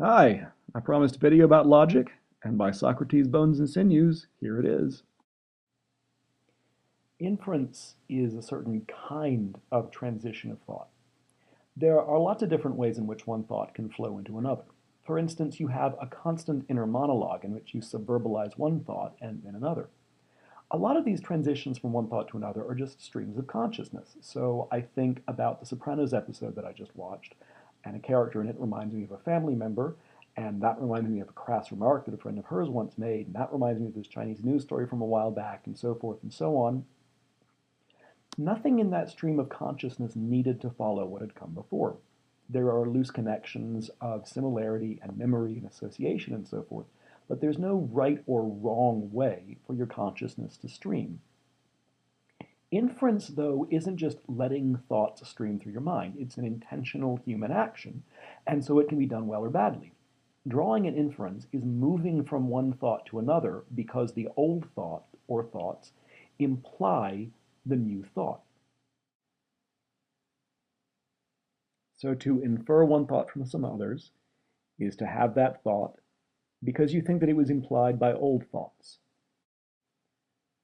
Hi, I promised a video about logic, and by Socrates' bones and sinews, here it is. Inference is a certain kind of transition of thought. There are lots of different ways in which one thought can flow into another. For instance, you have a constant inner monologue in which you subverbalize one thought and then another. A lot of these transitions from one thought to another are just streams of consciousness. So I think about the Sopranos episode that I just watched, and a character in it reminds me of a family member, and that reminds me of a crass remark that a friend of hers once made, and that reminds me of this Chinese news story from a while back, and so forth and so on. Nothing in that stream of consciousness needed to follow what had come before. There are loose connections of similarity and memory and association and so forth, but there's no right or wrong way for your consciousness to stream. Inference, though, isn't just letting thoughts stream through your mind. It's an intentional human action, and so it can be done well or badly. Drawing an inference is moving from one thought to another because the old thought or thoughts imply the new thought. So to infer one thought from some others is to have that thought because you think that it was implied by old thoughts.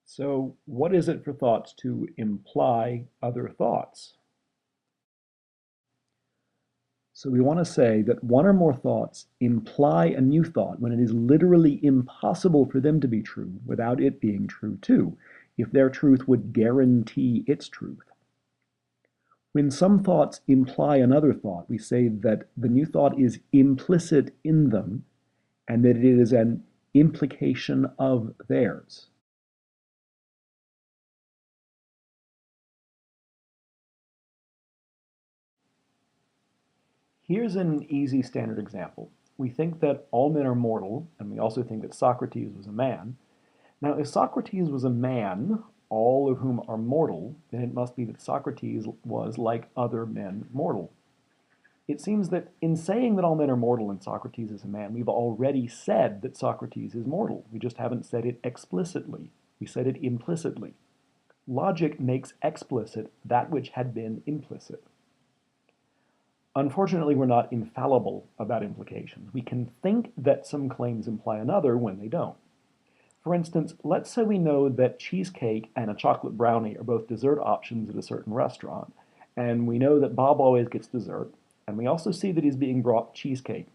So what is it for thoughts to imply other thoughts? So we want to say that one or more thoughts imply a new thought when it is literally impossible for them to be true without it being true too, if their truth would guarantee its truth. When some thoughts imply another thought, we say that the new thought is implicit in them and that it is an implication of theirs. Here's an easy standard example. We think that all men are mortal, and we also think that Socrates was a man. Now, if Socrates was a man, all of whom are mortal, then it must be that Socrates was, like other men, mortal. It seems that in saying that all men are mortal and Socrates is a man, we've already said that Socrates is mortal. We just haven't said it explicitly. We said it implicitly. Logic makes explicit that which had been implicit. Unfortunately, we're not infallible about implications. We can think that some claims imply another when they don't. For instance, let's say we know that cheesecake and a chocolate brownie are both dessert options at a certain restaurant, and we know that Bob always gets dessert, and we also see that he's being brought cheesecake.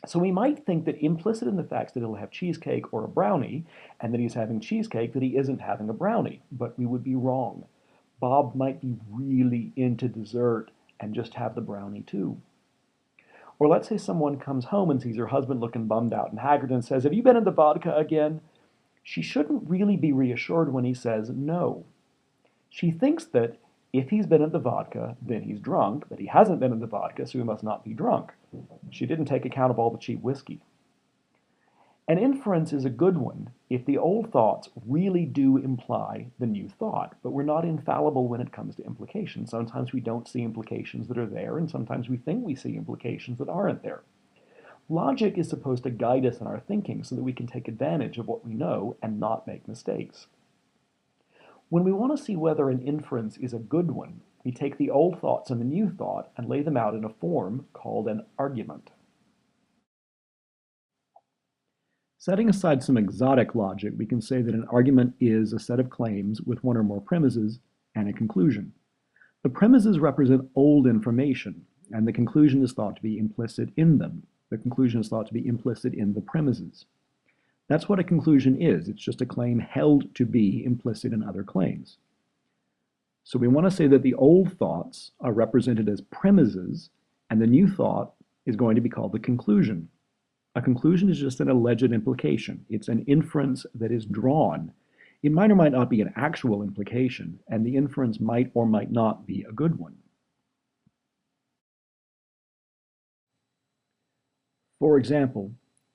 So we might think that implicit in the fact that he'll have cheesecake or a brownie, and that he's having cheesecake, that he isn't having a brownie, but we would be wrong. Bob might be really into dessert and just have the brownie too. Or let's say someone comes home and sees her husband looking bummed out and haggard and says, "Have you been in the vodka again?" She shouldn't really be reassured when he says no. She thinks that if he's been in the vodka, then he's drunk, but he hasn't been in the vodka, so he must not be drunk. She didn't take account of all the cheap whiskey. An inference is a good one if the old thoughts really do imply the new thought, but we're not infallible when it comes to implications. Sometimes we don't see implications that are there, and sometimes we think we see implications that aren't there. Logic is supposed to guide us in our thinking so that we can take advantage of what we know and not make mistakes. When we want to see whether an inference is a good one, we take the old thoughts and the new thought and lay them out in a form called an argument. Setting aside some exotic logic, we can say that an argument is a set of claims with one or more premises and a conclusion. The premises represent old information, and the conclusion is thought to be implicit in them. The conclusion is thought to be implicit in the premises. That's what a conclusion is. It's just a claim held to be implicit in other claims. So we want to say that the old thoughts are represented as premises, and the new thought is going to be called the conclusion. A conclusion is just an alleged implication. It's an inference that is drawn. It might or might not be an actual implication, and the inference might or might not be a good one. For example,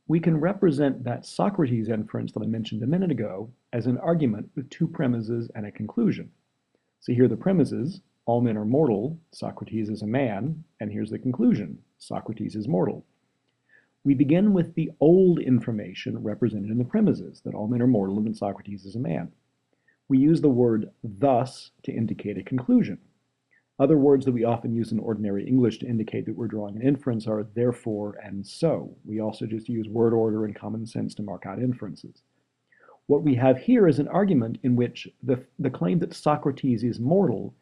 we can represent that Socrates inference that I mentioned a minute ago as an argument with two premises and a conclusion. So here are the premises: all men are mortal, Socrates is a man, and here's the conclusion: Socrates is mortal. We begin with the old information represented in the premises, that all men are mortal and that Socrates is a man. We use the word thus to indicate a conclusion. Other words that we often use in ordinary English to indicate that we're drawing an inference are therefore and so. We also just use word order and common sense to mark out inferences. What we have here is an argument in which the claim that Socrates is mortal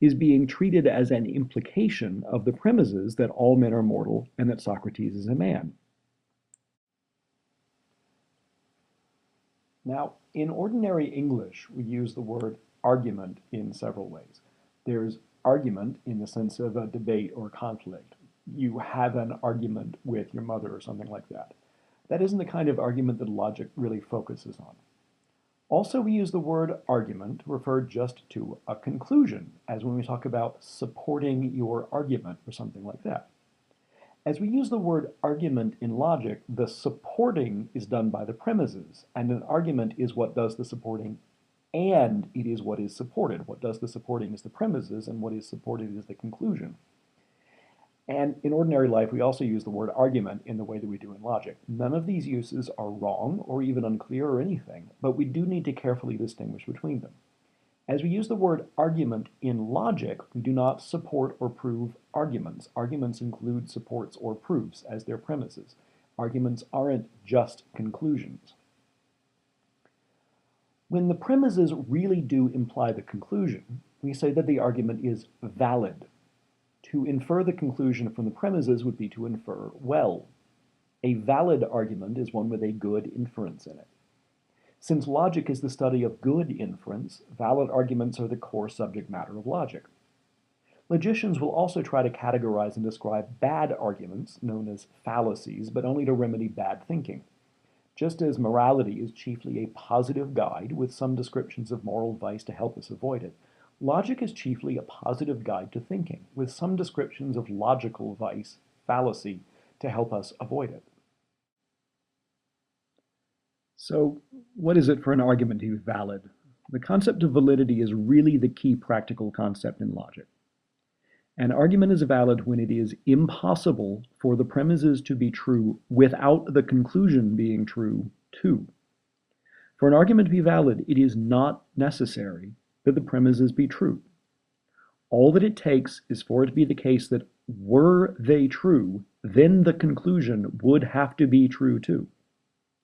is being treated as an implication of the premises that all men are mortal and that Socrates is a man. Now, in ordinary English, we use the word argument in several ways. There's argument in the sense of a debate or conflict. You have an argument with your mother or something like that. That isn't the kind of argument that logic really focuses on. Also, we use the word argument to refer just to a conclusion, as when we talk about supporting your argument or something like that. As we use the word argument in logic, the supporting is done by the premises, and an argument is what does the supporting, and it is what is supported. What does the supporting is the premises, and what is supported is the conclusion. And in ordinary life, we also use the word argument in the way that we do in logic. None of these uses are wrong or even unclear or anything, but we do need to carefully distinguish between them. As we use the word argument in logic, we do not support or prove arguments. Arguments include supports or proofs as their premises. Arguments aren't just conclusions. When the premises really do imply the conclusion, we say that the argument is valid. To infer the conclusion from the premises would be to infer well. A valid argument is one with a good inference in it. Since logic is the study of good inference, valid arguments are the core subject matter of logic. Logicians will also try to categorize and describe bad arguments, known as fallacies, but only to remedy bad thinking. Just as morality is chiefly a positive guide with some descriptions of moral vice to help us avoid it, logic is chiefly a positive guide to thinking, with some descriptions of logical vice, fallacy, to help us avoid it. So, what is it for an argument to be valid? The concept of validity is really the key practical concept in logic. An argument is valid when it is impossible for the premises to be true without the conclusion being true too. For an argument to be valid, it is not necessary that the premises be true. All that it takes is for it to be the case that were they true, then the conclusion would have to be true too.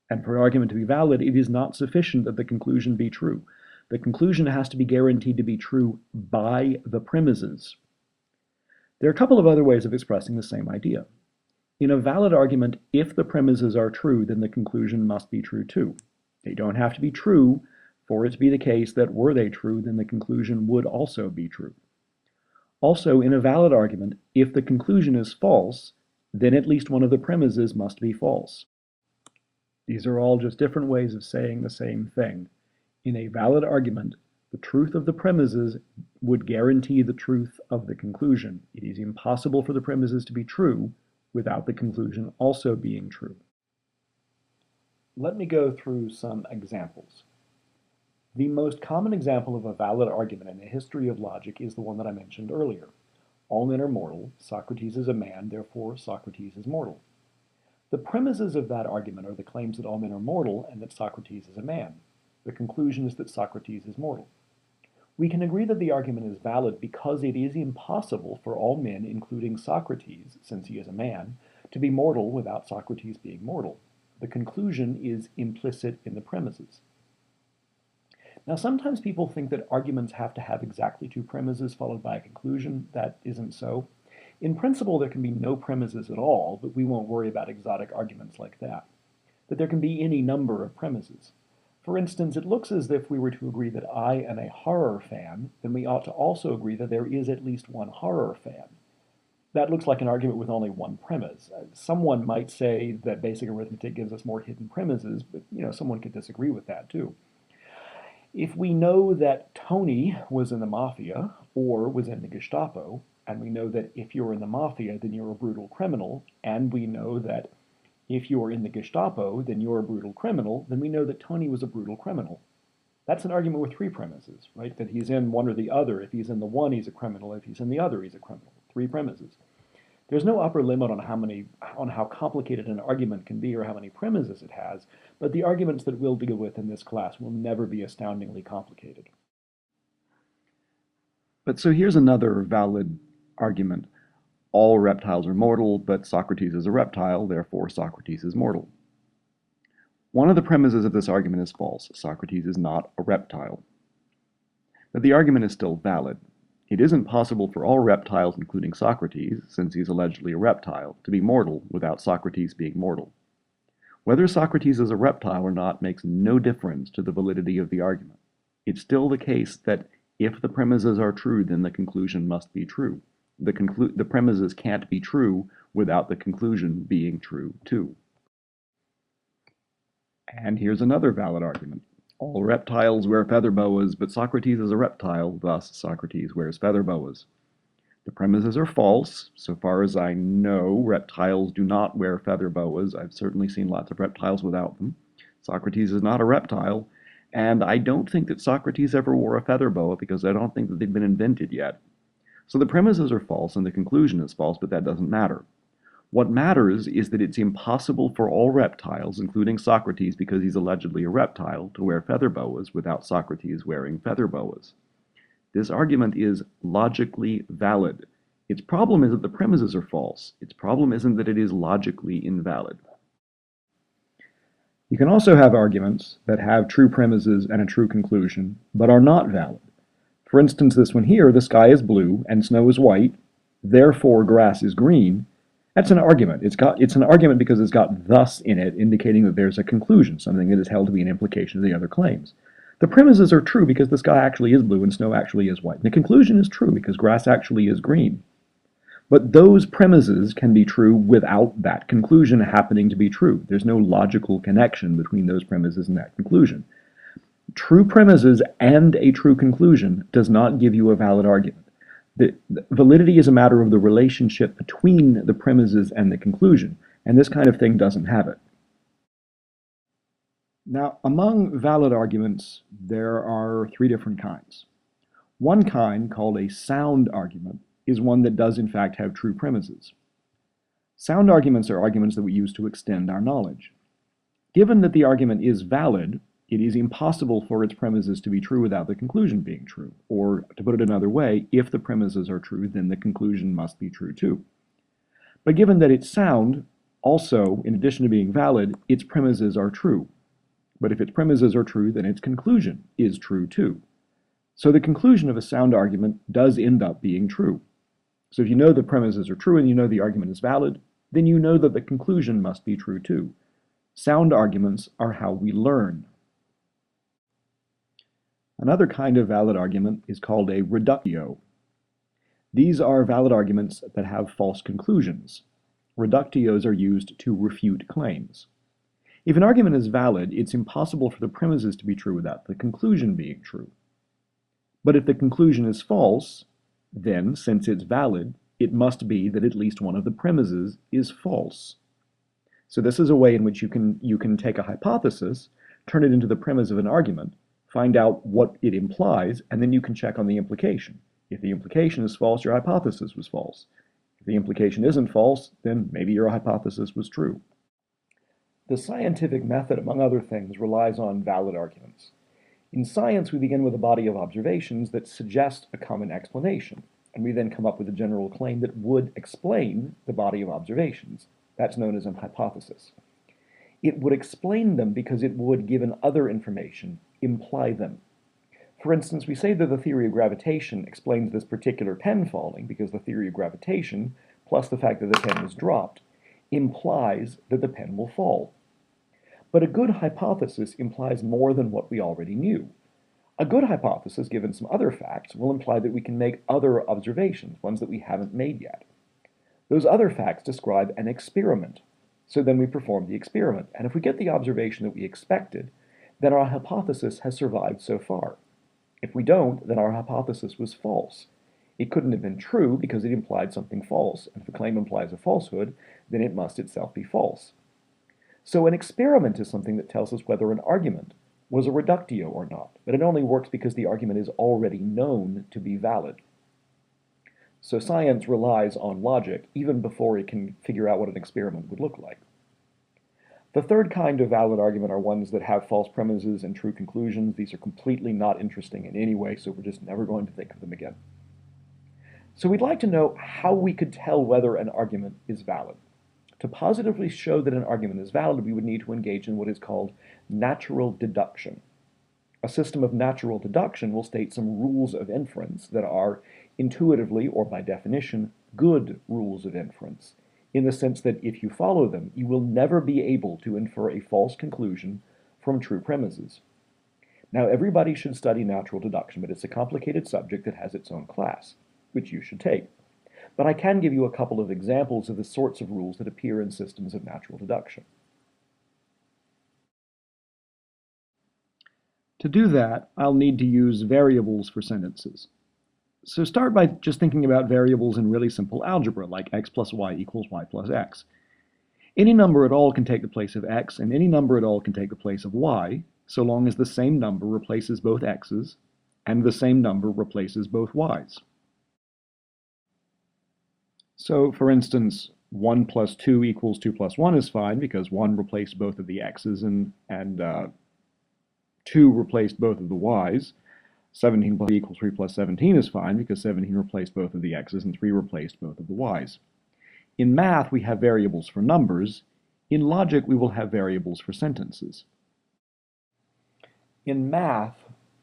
And for an argument to be valid, it is not sufficient that the conclusion be true. The conclusion has to be guaranteed to be true by the premises. There are a couple of other ways of expressing the same idea. In a valid argument, if the premises are true, then the conclusion must be true too. They don't have to be true for it to be the case that were they true, then the conclusion would also be true. Also, in a valid argument, if the conclusion is false, then at least one of the premises must be false. These are all just different ways of saying the same thing. In a valid argument, the truth of the premises would guarantee the truth of the conclusion. It is impossible for the premises to be true without the conclusion also being true. Let me go through some examples. The most common example of a valid argument in the history of logic is the one that I mentioned earlier. All men are mortal, Socrates is a man, therefore Socrates is mortal. The premises of that argument are the claims that all men are mortal and that Socrates is a man. The conclusion is that Socrates is mortal. We can agree that the argument is valid because it is impossible for all men, including Socrates, since he is a man, to be mortal without Socrates being mortal. The conclusion is implicit in the premises. Now, sometimes people think that arguments have to have exactly two premises followed by a conclusion. That isn't so. In principle, there can be no premises at all, but we won't worry about exotic arguments like that. But there can be any number of premises. For instance, it looks as if we were to agree that I am a horror fan, then we ought to also agree that there is at least one horror fan. That looks like an argument with only one premise. Someone might say that basic arithmetic gives us more hidden premises, but someone could disagree with that too. If we know that Tony was in the mafia or was in the Gestapo, and we know that if you're in the mafia, then you're a brutal criminal, and we know that if you're in the Gestapo, then you're a brutal criminal, then we know that Tony was a brutal criminal. That's an argument with three premises, right? That he's in one or the other. If he's in the one, he's a criminal. If he's in the other, he's a criminal. Three premises. There's no upper limit on how complicated an argument can be or how many premises it has, but the arguments that we'll deal with in this class will never be astoundingly complicated. But so here's another valid argument. All reptiles are mortal, but Socrates is a reptile, therefore Socrates is mortal. One of the premises of this argument is false. Socrates is not a reptile. But the argument is still valid. It isn't possible for all reptiles, including Socrates, since he's allegedly a reptile, to be mortal without Socrates being mortal. Whether Socrates is a reptile or not makes no difference to the validity of the argument. It's still the case that if the premises are true, then the conclusion must be true. The premises can't be true without the conclusion being true too. And here's another valid argument. All reptiles wear feather boas, but Socrates is a reptile, thus Socrates wears feather boas. The premises are false. So far as I know, reptiles do not wear feather boas. I've certainly seen lots of reptiles without them. Socrates is not a reptile, and I don't think that Socrates ever wore a feather boa because I don't think that they've been invented yet. So the premises are false and the conclusion is false, but that doesn't matter. What matters is that it's impossible for all reptiles, including Socrates because he's allegedly a reptile, to wear feather boas without Socrates wearing feather boas. This argument is logically valid. Its problem is that the premises are false. Its problem isn't that it is logically invalid. You can also have arguments that have true premises and a true conclusion, but are not valid. For instance, this one here, the sky is blue and snow is white, therefore grass is green. That's an argument. It's an argument because it's got thus in it, indicating that there's a conclusion, something that is held to be an implication of the other claims. The premises are true because the sky actually is blue and snow actually is white. And the conclusion is true because grass actually is green. But those premises can be true without that conclusion happening to be true. There's no logical connection between those premises and that conclusion. True premises and a true conclusion does not give you a valid argument. The validity is a matter of the relationship between the premises and the conclusion, and this kind of thing doesn't have it. Now, among valid arguments, there are three different kinds. One kind, called a sound argument, is one that does in fact have true premises. Sound arguments are arguments that we use to extend our knowledge. Given that the argument is valid, it is impossible for its premises to be true without the conclusion being true. Or, to put it another way, if the premises are true, then the conclusion must be true too. But given that it's sound, also, in addition to being valid, its premises are true. But if its premises are true, then its conclusion is true too. So the conclusion of a sound argument does end up being true. So if you know the premises are true and you know the argument is valid, then you know that the conclusion must be true too. Sound arguments are how we learn. Another kind of valid argument is called a reductio. These are valid arguments that have false conclusions. Reductios are used to refute claims. If an argument is valid, it's impossible for the premises to be true without the conclusion being true. But if the conclusion is false, then, since it's valid, it must be that at least one of the premises is false. So this is a way in which you can take a hypothesis, turn it into the premise of an argument, find out what it implies, and then you can check on the implication. If the implication is false, your hypothesis was false. If the implication isn't false, then maybe your hypothesis was true. The scientific method, among other things, relies on valid arguments. In science, we begin with a body of observations that suggest a common explanation, and we then come up with a general claim that would explain the body of observations. That's known as an hypothesis. It would explain them because it would, given other information, imply them. For instance, we say that the theory of gravitation explains this particular pen falling because the theory of gravitation, plus the fact that the pen was dropped, implies that the pen will fall. But a good hypothesis implies more than what we already knew. A good hypothesis, given some other facts, will imply that we can make other observations, ones that we haven't made yet. Those other facts describe an experiment. So then we perform the experiment, and if we get the observation that we expected, then our hypothesis has survived so far. If we don't, then our hypothesis was false. It couldn't have been true because it implied something false, and if a claim implies a falsehood, then it must itself be false. So an experiment is something that tells us whether an argument was a reductio or not, but it only works because the argument is already known to be valid. So science relies on logic even before it can figure out what an experiment would look like. The third kind of valid argument are ones that have false premises and true conclusions. These are completely not interesting in any way, so we're just never going to think of them again. So we'd like to know how we could tell whether an argument is valid. To positively show that an argument is valid, we would need to engage in what is called natural deduction. A system of natural deduction will state some rules of inference that are intuitively, or by definition, good rules of inference, in the sense that if you follow them, you will never be able to infer a false conclusion from true premises. Now, everybody should study natural deduction, but it's a complicated subject that has its own class, which you should take. But I can give you a couple of examples of the sorts of rules that appear in systems of natural deduction. To do that, I'll need to use variables for sentences. So start by just thinking about variables in really simple algebra, like x plus y equals y plus x. Any number at all can take the place of x, and any number at all can take the place of y, so long as the same number replaces both x's, and the same number replaces both y's. So, for instance, 1 plus 2 equals 2 plus 1 is fine, because 1 replaced both of the x's, and 2 replaced both of the y's. 17 plus 3 equals 3 plus 17 is fine, because 17 replaced both of the x's, and 3 replaced both of the y's. In math, we have variables for numbers. In logic, we will have variables for sentences. In math,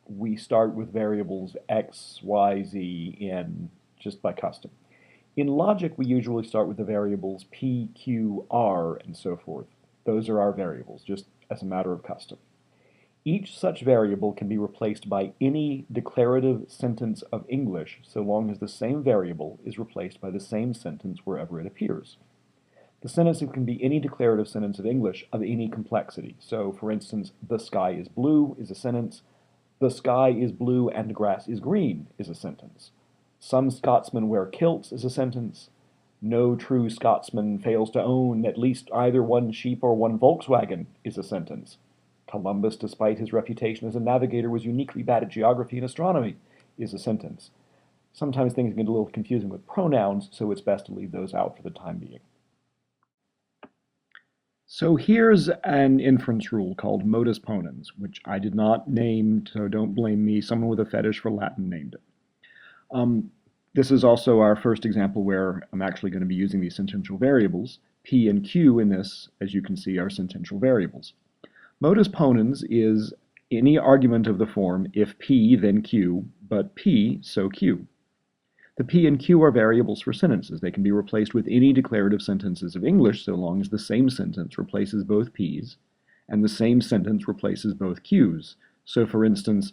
we start with variables x, y, z, n, just by custom. In logic, we usually start with the variables p, q, r, and so forth. Those are our variables, just as a matter of custom. Each such variable can be replaced by any declarative sentence of English, so long as the same variable is replaced by the same sentence wherever it appears. The sentence can be any declarative sentence of English of any complexity. So, for instance, the sky is blue is a sentence. The sky is blue and grass is green is a sentence. Some Scotsmen wear kilts is a sentence. No true Scotsman fails to own at least either one sheep or one Volkswagen is a sentence. Columbus, despite his reputation as a navigator, was uniquely bad at geography and astronomy is a sentence. Sometimes things get a little confusing with pronouns, so it's best to leave those out for the time being. So here's an inference rule called modus ponens, which I did not name, so don't blame me. Someone with a fetish for Latin named it. This is also our first example where I'm actually going to be using these sentential variables. P and Q in this, as you can see, are sentential variables. Modus ponens is any argument of the form if P, then Q, but P, so Q. The P and Q are variables for sentences. They can be replaced with any declarative sentences of English so long as the same sentence replaces both P's and the same sentence replaces both Q's. So for instance,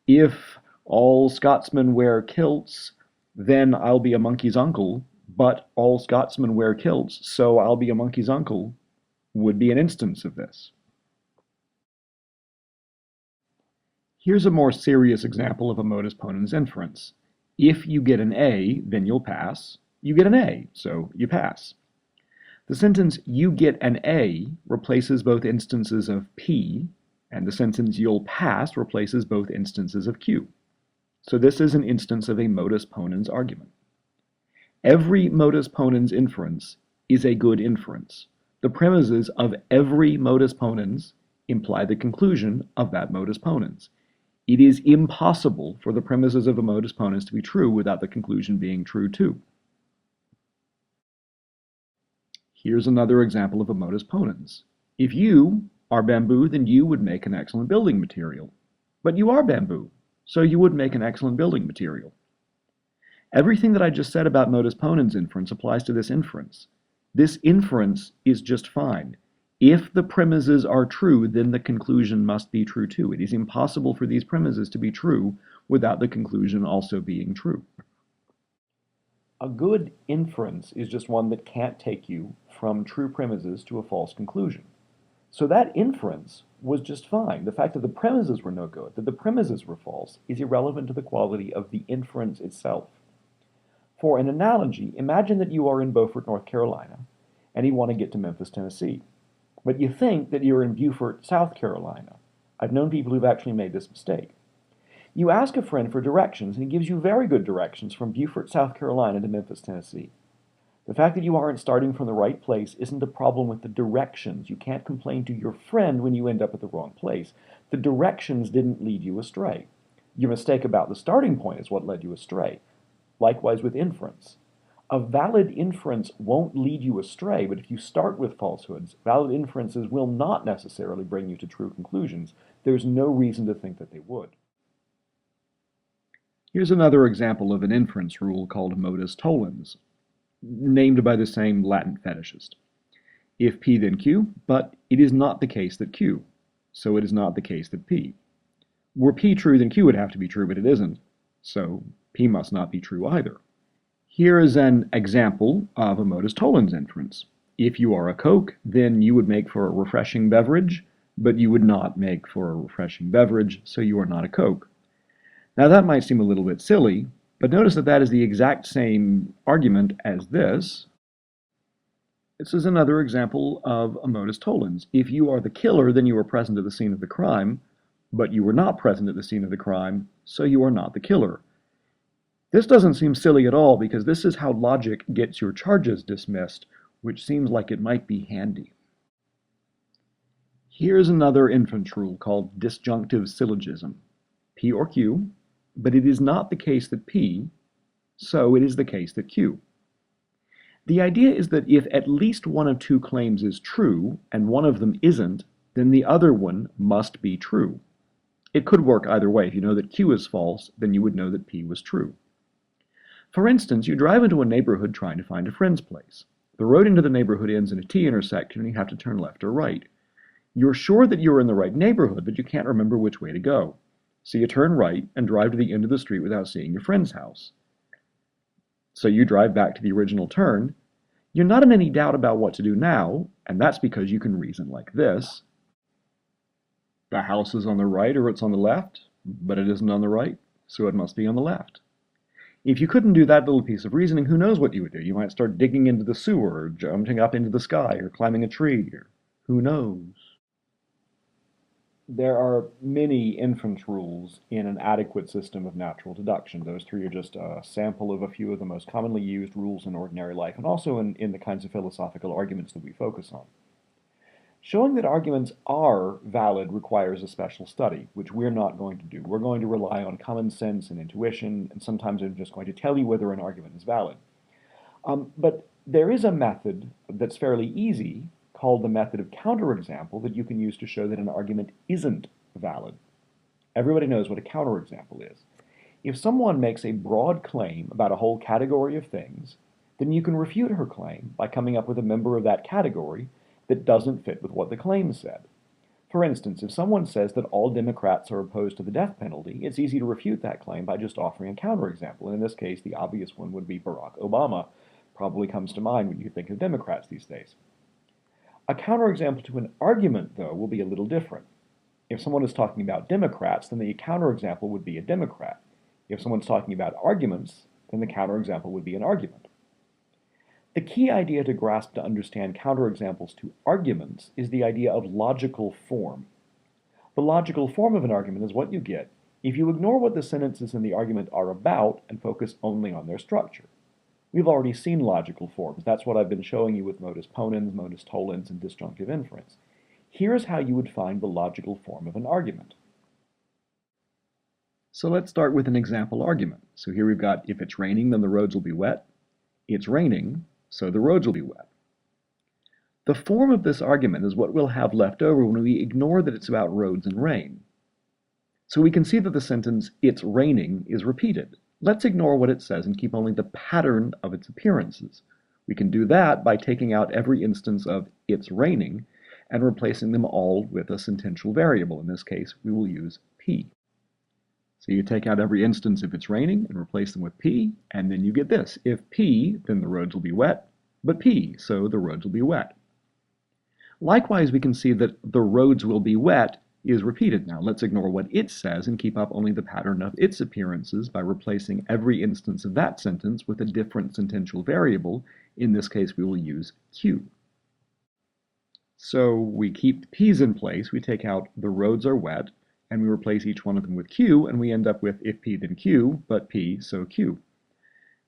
if all Scotsmen wear kilts, then I'll be a monkey's uncle, but all Scotsmen wear kilts, so I'll be a monkey's uncle, would be an instance of this. Here's a more serious example of a modus ponens inference. If you get an A, then you'll pass. You get an A, so you pass. The sentence, you get an A, replaces both instances of P, and the sentence, you'll pass, replaces both instances of Q. So this is an instance of a modus ponens argument. Every modus ponens inference is a good inference. The premises of every modus ponens imply the conclusion of that modus ponens. It is impossible for the premises of a modus ponens to be true without the conclusion being true too. Here's another example of a modus ponens. If you are bamboo, then you would make an excellent building material. But you are bamboo, so you would make an excellent building material. Everything that I just said about modus ponens inference applies to this inference. This inference is just fine. If the premises are true, then the conclusion must be true too. It is impossible for these premises to be true without the conclusion also being true. A good inference is just one that can't take you from true premises to a false conclusion. So that inference was just fine. The fact that the premises were no good, that the premises were false, is irrelevant to the quality of the inference itself. For an analogy, imagine that you are in Beaufort, North Carolina, and you want to get to Memphis, Tennessee. But you think that you're in Beaufort, South Carolina. I've known people who've actually made this mistake. You ask a friend for directions, and he gives you very good directions from Beaufort, South Carolina to Memphis, Tennessee. The fact that you aren't starting from the right place isn't a problem with the directions. You can't complain to your friend when you end up at the wrong place. The directions didn't lead you astray. Your mistake about the starting point is what led you astray. Likewise with inference. A valid inference won't lead you astray, but if you start with falsehoods, valid inferences will not necessarily bring you to true conclusions. There's no reason to think that they would. Here's another example of an inference rule called modus tollens, named by the same Latin fetishist. If P then Q, but it is not the case that Q, so it is not the case that P. Were P true, then Q would have to be true, but it isn't, so P must not be true either. Here is an example of a modus tollens inference. If you are a Coke, then you would make for a refreshing beverage, but you would not make for a refreshing beverage, so you are not a Coke. Now that might seem a little bit silly, but notice that that is the exact same argument as this. This is another example of a modus tollens. If you are the killer, then you were present at the scene of the crime, but you were not present at the scene of the crime, so you are not the killer. This doesn't seem silly at all because this is how logic gets your charges dismissed, which seems like it might be handy. Here's another inference rule called disjunctive syllogism. P or Q, but it is not the case that P, so it is the case that Q. The idea is that if at least one of two claims is true and one of them isn't, then the other one must be true. It could work either way. If you know that Q is false, then you would know that P was true. For instance, you drive into a neighborhood trying to find a friend's place. The road into the neighborhood ends in a T intersection and you have to turn left or right. You're sure that you're in the right neighborhood, but you can't remember which way to go. So you turn right and drive to the end of the street without seeing your friend's house. So you drive back to the original turn. You're not in any doubt about what to do now, and that's because you can reason like this. The house is on the right or it's on the left, but it isn't on the right, so it must be on the left. If you couldn't do that little piece of reasoning, who knows what you would do? You might start digging into the sewer, or jumping up into the sky, or climbing a tree, or who knows? There are many inference rules in an adequate system of natural deduction. Those three are just a sample of a few of the most commonly used rules in ordinary life, and also in the kinds of philosophical arguments that we focus on. Showing that arguments are valid requires a special study, which we're not going to do. We're going to rely on common sense and intuition, and sometimes I'm just going to tell you whether an argument is valid. But there is a method that's fairly easy, called the method of counterexample, that you can use to show that an argument isn't valid. Everybody knows what a counterexample is. If someone makes a broad claim about a whole category of things, then you can refute her claim by coming up with a member of that category that doesn't fit with what the claim said. For instance, if someone says that all Democrats are opposed to the death penalty, it's easy to refute that claim by just offering a counterexample. And in this case, the obvious one would be Barack Obama. Probably comes to mind when you think of Democrats these days. A counterexample to an argument, though, will be a little different. If someone is talking about Democrats, then the counterexample would be a Democrat. If someone's talking about arguments, then the counterexample would be an argument. The key idea to grasp to understand counterexamples to arguments is the idea of logical form. The logical form of an argument is what you get if you ignore what the sentences in the argument are about and focus only on their structure. We've already seen logical forms. That's what I've been showing you with modus ponens, modus tollens, and disjunctive inference. Here's how you would find the logical form of an argument. So let's start with an example argument. So here we've got, if it's raining, then the roads will be wet. It's raining, so the roads will be wet. The form of this argument is what we'll have left over when we ignore that it's about roads and rain. So we can see that the sentence, it's raining, is repeated. Let's ignore what it says and keep only the pattern of its appearances. We can do that by taking out every instance of it's raining and replacing them all with a sentential variable. In this case, we will use P. So you take out every instance if it's raining and replace them with P, and then you get this. If P, then the roads will be wet, but P, so the roads will be wet. Likewise, we can see that the roads will be wet is repeated. Now let's ignore what it says and keep up only the pattern of its appearances by replacing every instance of that sentence with a different sentential variable. In this case, we will use Q. So we keep P's in place, we take out the roads are wet, and we replace each one of them with Q, and we end up with if P then Q, but P, so Q.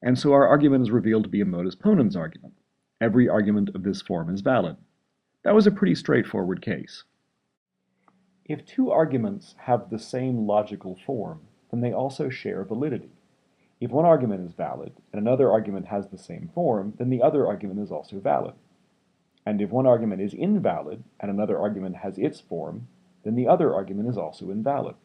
And so our argument is revealed to be a modus ponens argument. Every argument of this form is valid. That was a pretty straightforward case. If two arguments have the same logical form, then they also share validity. If one argument is valid and another argument has the same form, then the other argument is also valid. And if one argument is invalid and another argument has its form, then the other argument is also invalid.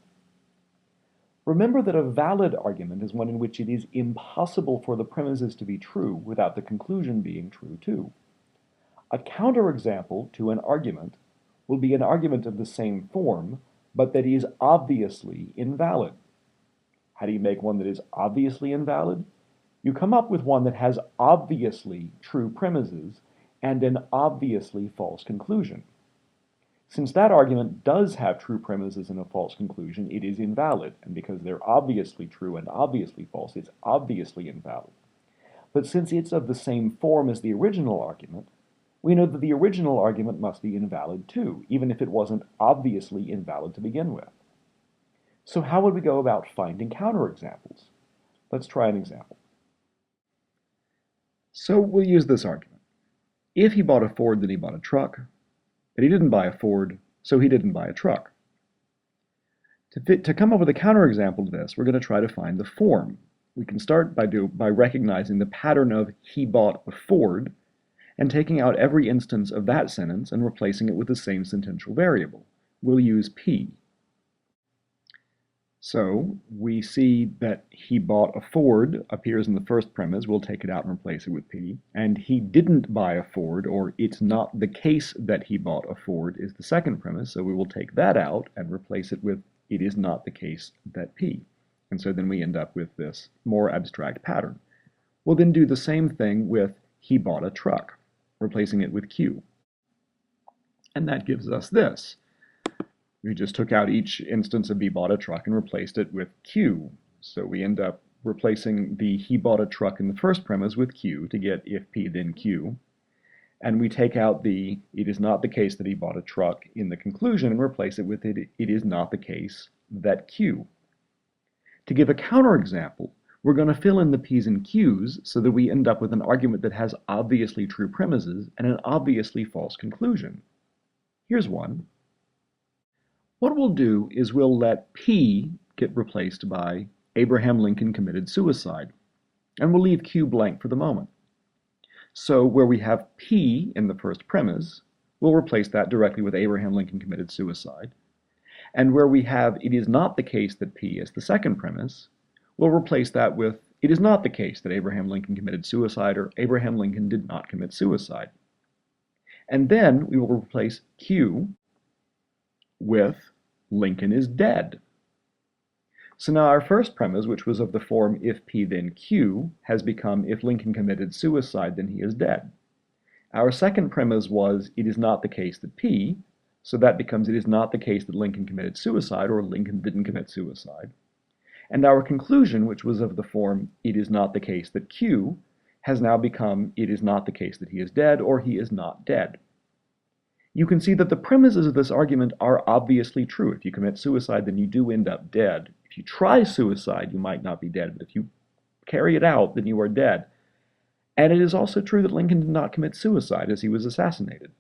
Remember that a valid argument is one in which it is impossible for the premises to be true without the conclusion being true too. A counterexample to an argument will be an argument of the same form, but that is obviously invalid. How do you make one that is obviously invalid? You come up with one that has obviously true premises and an obviously false conclusion. Since that argument does have true premises and a false conclusion, it is invalid, and because they're obviously true and obviously false, it's obviously invalid. But since it's of the same form as the original argument, we know that the original argument must be invalid too, even if it wasn't obviously invalid to begin with. So how would we go about finding counterexamples? Let's try an example. So we'll use this argument. If he bought a Ford, then he bought a truck. But he didn't buy a Ford, so he didn't buy a truck. To come up with a counterexample to this, we're going to try to find the form. We can start by recognizing the pattern of he bought a Ford and taking out every instance of that sentence and replacing it with the same sentential variable. We'll use P. So we see that he bought a Ford appears in the first premise. We'll take it out and replace it with P. And he didn't buy a Ford, or it's not the case that he bought a Ford, is the second premise. So we will take that out and replace it with it is not the case that P. And so then we end up with this more abstract pattern. We'll then do the same thing with he bought a truck, replacing it with Q. And that gives us this. We just took out each instance of he bought a truck and replaced it with Q. So we end up replacing the he bought a truck in the first premise with Q to get if P then Q. And we take out the it is not the case that he bought a truck in the conclusion and replace it with it is not the case that Q. To give a counterexample, we're going to fill in the P's and Q's so that we end up with an argument that has obviously true premises and an obviously false conclusion. Here's one. What we'll do is we'll let P get replaced by Abraham Lincoln committed suicide, and we'll leave Q blank for the moment. So where we have P in the first premise, we'll replace that directly with Abraham Lincoln committed suicide. And where we have it is not the case that P is the second premise, we'll replace that with it is not the case that Abraham Lincoln committed suicide or Abraham Lincoln did not commit suicide. And then we will replace Q with Lincoln is dead. So now our first premise, which was of the form if P then Q, has become if Lincoln committed suicide then he is dead. Our second premise was it is not the case that P, so that becomes it is not the case that Lincoln committed suicide or Lincoln didn't commit suicide. And our conclusion, which was of the form it is not the case that Q, has now become it is not the case that he is dead or he is not dead. You can see that the premises of this argument are obviously true. If you commit suicide, then you do end up dead. If you try suicide, you might not be dead, but if you carry it out, then you are dead. And it is also true that Lincoln did not commit suicide as he was assassinated.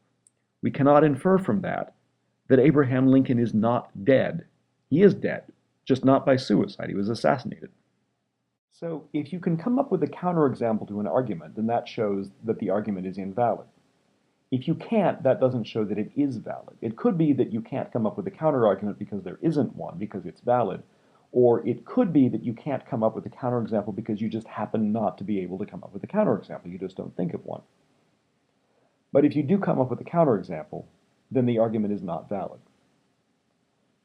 We cannot infer from that Abraham Lincoln is not dead. He is dead, just not by suicide. He was assassinated. So if you can come up with a counterexample to an argument, then that shows that the argument is invalid. If you can't, that doesn't show that it is valid. It could be that you can't come up with a counterargument because there isn't one, because it's valid. Or it could be that you can't come up with a counterexample because you just happen not to be able to come up with a counterexample. You just don't think of one. But if you do come up with a counterexample, then the argument is not valid.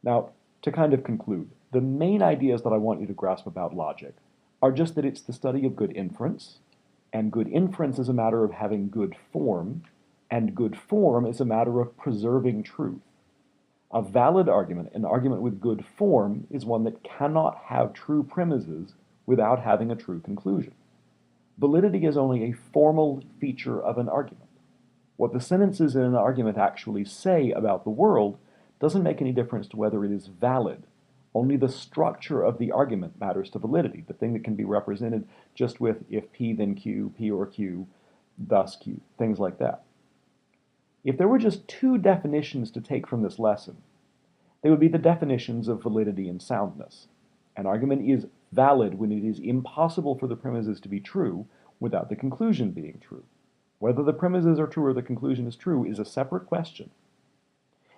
Now, to kind of conclude, the main ideas that I want you to grasp about logic are just that it's the study of good inference, and good inference is a matter of having good form, and good form is a matter of preserving truth. A valid argument, an argument with good form, is one that cannot have true premises without having a true conclusion. Validity is only a formal feature of an argument. What the sentences in an argument actually say about the world doesn't make any difference to whether it is valid. Only the structure of the argument matters to validity, the thing that can be represented just with if P then Q, P or Q, thus Q, things like that. If there were just two definitions to take from this lesson, they would be the definitions of validity and soundness. An argument is valid when it is impossible for the premises to be true without the conclusion being true. Whether the premises are true or the conclusion is true is a separate question.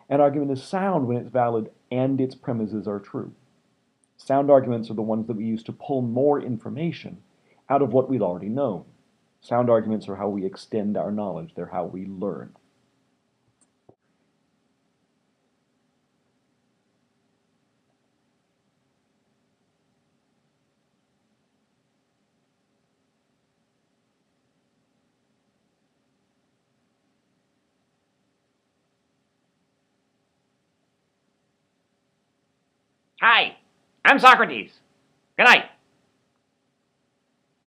An argument is sound when it's valid and its premises are true. Sound arguments are the ones that we use to pull more information out of what we've already known. Sound arguments are how we extend our knowledge. They're how we learn. Hi, I'm Socrates. Good night.